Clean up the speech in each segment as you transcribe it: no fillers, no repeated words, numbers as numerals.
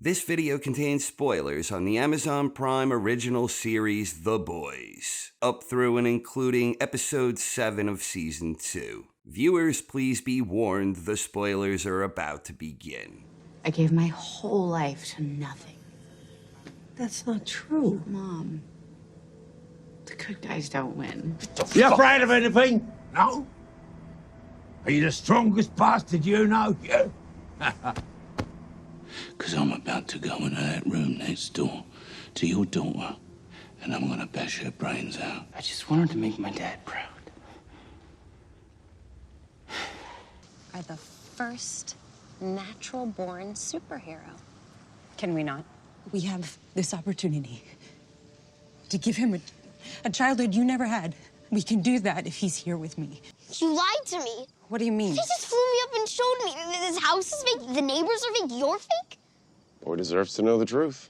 This video contains spoilers on the Amazon Prime original series The Boys, up through and including episode 7 of season 2. Viewers, please be warned, the spoilers are about to begin. I gave my whole life to nothing. That's not true. Mom, the good guys don't win. You afraid of anything? No? Are you the strongest bastard you know? You? Because I'm about to go into that room next door to your daughter, and I'm gonna bash her brains out. I just wanted to make my dad proud. Are the first natural-born superhero. Can we not? We have this opportunity to give him a childhood you never had. We can do that if he's here with me. You lied to me. What do you mean? He just flew me up and showed me this house is fake, the neighbors are fake, you're fake? Boy deserves to know the truth.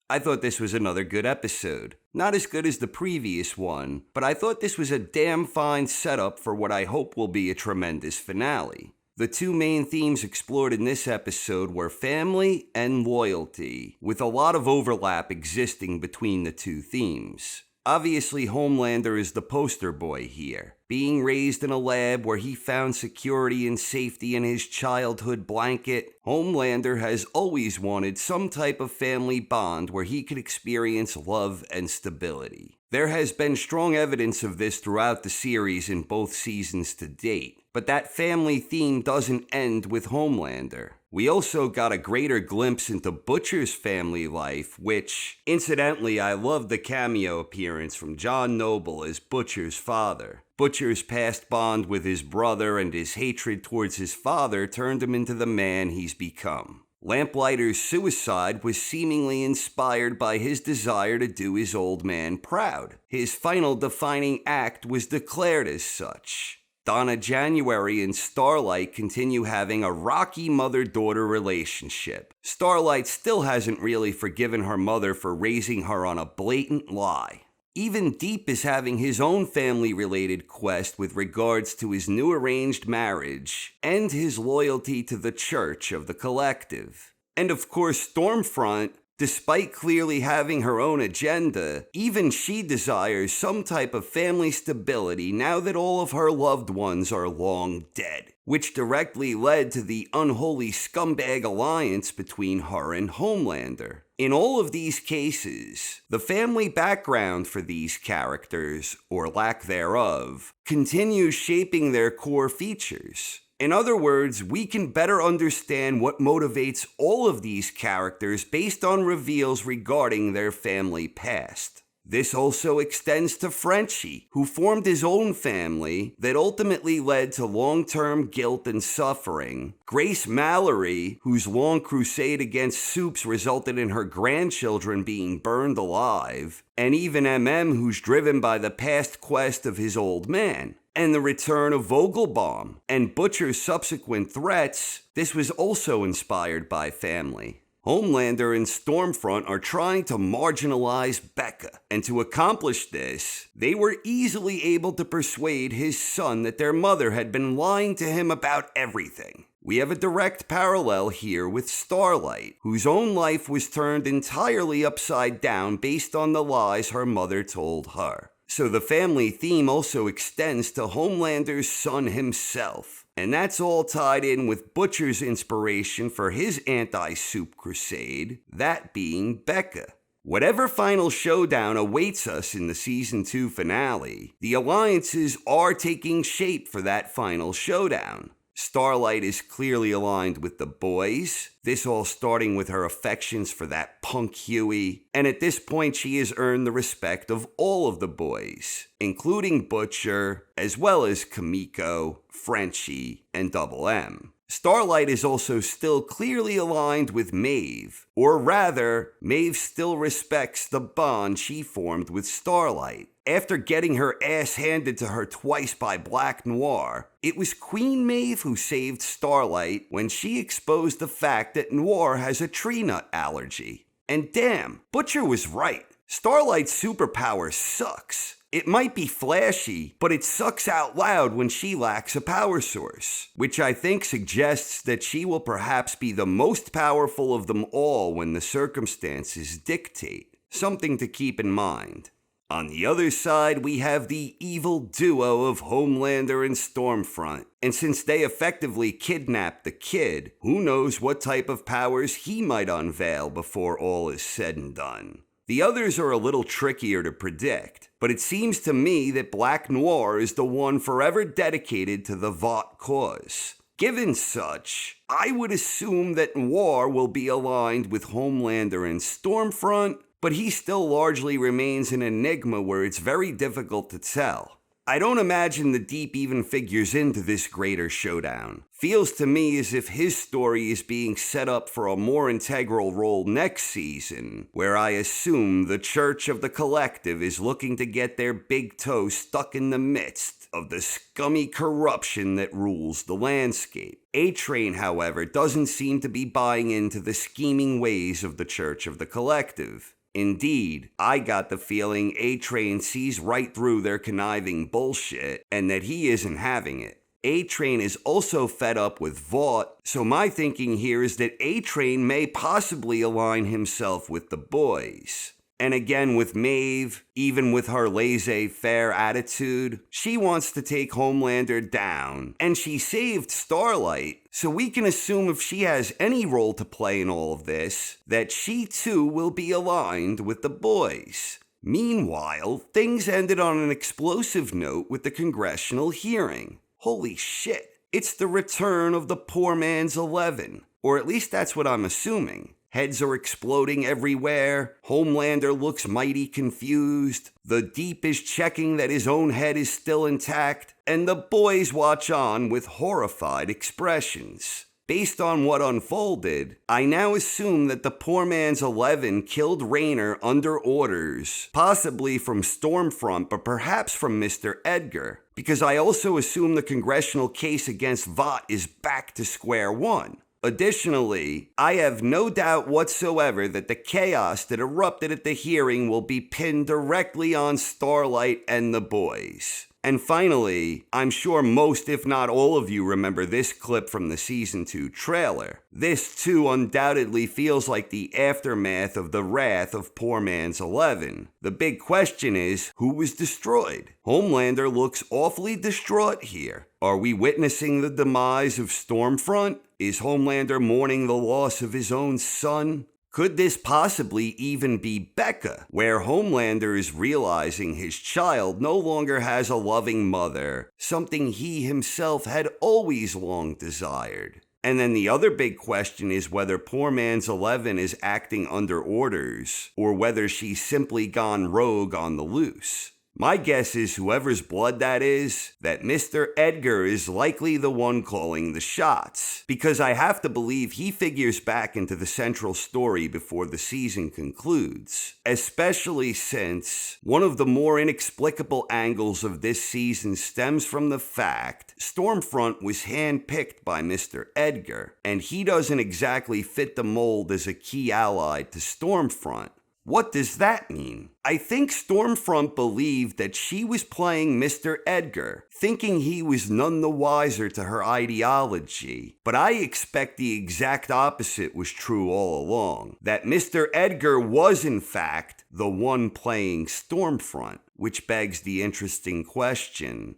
I thought this was another good episode. Not as good as the previous one, but I thought this was a damn fine setup for what I hope will be a tremendous finale. The two main themes explored in this episode were family and loyalty, with a lot of overlap existing between the two themes. Obviously, Homelander is the poster boy here. Being raised in a lab where he found security and safety in his childhood blanket, Homelander has always wanted some type of family bond where he could experience love and stability. There has been strong evidence of this throughout the series in both seasons to date, but that family theme doesn't end with Homelander. We also got a greater glimpse into Butcher's family life, which, incidentally, I loved the cameo appearance from John Noble as Butcher's father. Butcher's past bond with his brother and his hatred towards his father turned him into the man he's become. Lamplighter's suicide was seemingly inspired by his desire to do his old man proud. His final defining act was declared as such. Donna January and Starlight continue having a rocky mother-daughter relationship. Starlight still hasn't really forgiven her mother for raising her on a blatant lie. Even Deep is having his own family-related quest with regards to his new arranged marriage and his loyalty to the Church of the Collective. And of course, Stormfront, despite clearly having her own agenda, even she desires some type of family stability now that all of her loved ones are long dead, which directly led to the unholy scumbag alliance between her and Homelander. In all of these cases, the family background for these characters, or lack thereof, continues shaping their core features. In other words, we can better understand what motivates all of these characters based on reveals regarding their family past. This also extends to Frenchie, who formed his own family that ultimately led to long-term guilt and suffering. Grace Mallory, whose long crusade against Supes resulted in her grandchildren being burned alive. And even MM, who's driven by the past quest of his old man. And the return of Vogelbaum, and Butcher's subsequent threats, this was also inspired by family. Homelander and Stormfront are trying to marginalize Becca, and to accomplish this, they were easily able to persuade his son that their mother had been lying to him about everything. We have a direct parallel here with Starlight, whose own life was turned entirely upside down based on the lies her mother told her. So the family theme also extends to Homelander's son himself. And that's all tied in with Butcher's inspiration for his anti-Supe crusade, that being Becca. Whatever final showdown awaits us in the Season 2 finale, the alliances are taking shape for that final showdown. Starlight is clearly aligned with the boys, this all starting with her affections for that punk Huey, and at this point she has earned the respect of all of the boys, including Butcher, as well as Kimiko, Frenchie, and Double M. Starlight is also still clearly aligned with Maeve, or rather, Maeve still respects the bond she formed with Starlight. After getting her ass handed to her twice by Black Noir, it was Queen Maeve who saved Starlight when she exposed the fact that Noir has a tree nut allergy. And damn, Butcher was right. Starlight's superpower sucks. It might be flashy, but it sucks out loud when she lacks a power source, which I think suggests that she will perhaps be the most powerful of them all when the circumstances dictate. Something to keep in mind. On the other side, we have the evil duo of Homelander and Stormfront. And since they effectively kidnapped the kid, who knows what type of powers he might unveil before all is said and done. The others are a little trickier to predict, but it seems to me that Black Noir is the one forever dedicated to the Vought cause. Given such, I would assume that Noir will be aligned with Homelander and Stormfront, but he still largely remains an enigma where it's very difficult to tell. I don't imagine the Deep even figures into this greater showdown. Feels to me as if his story is being set up for a more integral role next season, where I assume the Church of the Collective is looking to get their big toe stuck in the midst of the scummy corruption that rules the landscape. A-Train, however, doesn't seem to be buying into the scheming ways of the Church of the Collective. Indeed, I got the feeling A-Train sees right through their conniving bullshit and that he isn't having it. A-Train is also fed up with Vought, so my thinking here is that A-Train may possibly align himself with the boys. And again with Maeve, even with her laissez-faire attitude, she wants to take Homelander down, and she saved Starlight, so we can assume if she has any role to play in all of this, that she too will be aligned with the boys. Meanwhile, things ended on an explosive note with the congressional hearing. Holy shit, it's the return of the poor man's 11, or at least that's what I'm assuming. Heads are exploding everywhere, Homelander looks mighty confused, the Deep is checking that his own head is still intact, and the boys watch on with horrified expressions. Based on what unfolded, I now assume that the poor man's 11 killed Raynor under orders, possibly from Stormfront, but perhaps from Mr. Edgar, because I also assume the congressional case against Vought is back to square one. Additionally, I have no doubt whatsoever that the chaos that erupted at the hearing will be pinned directly on Starlight and the boys. And finally, I'm sure most if not all of you remember this clip from the Season 2 trailer. This too undoubtedly feels like the aftermath of the wrath of Poor Man's 11. The big question is, who was destroyed? Homelander looks awfully distraught here. Are we witnessing the demise of Stormfront? Is Homelander mourning the loss of his own son? Could this possibly even be Becca, where Homelander is realizing his child no longer has a loving mother, something he himself had always long desired? And then the other big question is whether Poor Man's 11 is acting under orders, or whether she's simply gone rogue on the loose. My guess is whoever's blood that is, that Mr. Edgar is likely the one calling the shots, because I have to believe he figures back into the central story before the season concludes, especially since one of the more inexplicable angles of this season stems from the fact Stormfront was handpicked by Mr. Edgar, and he doesn't exactly fit the mold as a key ally to Stormfront. What does that mean? I think Stormfront believed that she was playing Mr. Edgar, thinking he was none the wiser to her ideology. But I expect the exact opposite was true all along. That Mr. Edgar was in fact the one playing Stormfront, which begs the interesting question,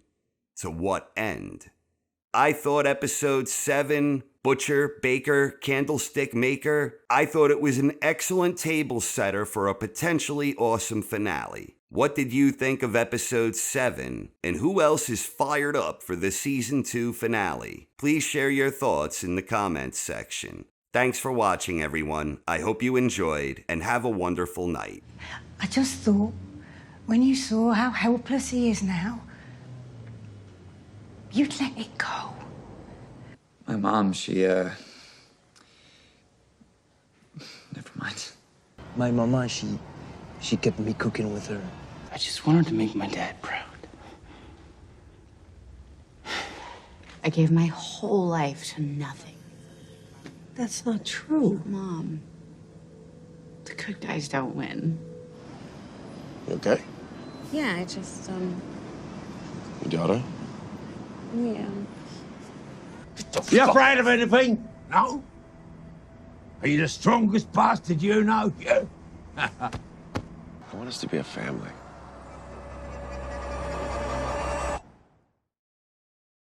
to what end? I thought episode 7, Butcher, Baker, Candlestick Maker, I thought it was an excellent table setter for a potentially awesome finale. What did you think of episode 7? And who else is fired up for the season 2 finale? Please share your thoughts in the comments section. Thanks for watching, everyone. I hope you enjoyed, and have a wonderful night. I just thought, when you saw how helpless he is now, you'd let it go. My mom, never mind. My mama, she kept me cooking with her. I just wanted to make my dad proud. I gave my whole life to nothing. That's not true. Mom, the good guys don't win. You okay? Yeah, I just, Your daughter? yeah. You afraid of anything? No? Are you the strongest bastard you know? You? I want us to be a family.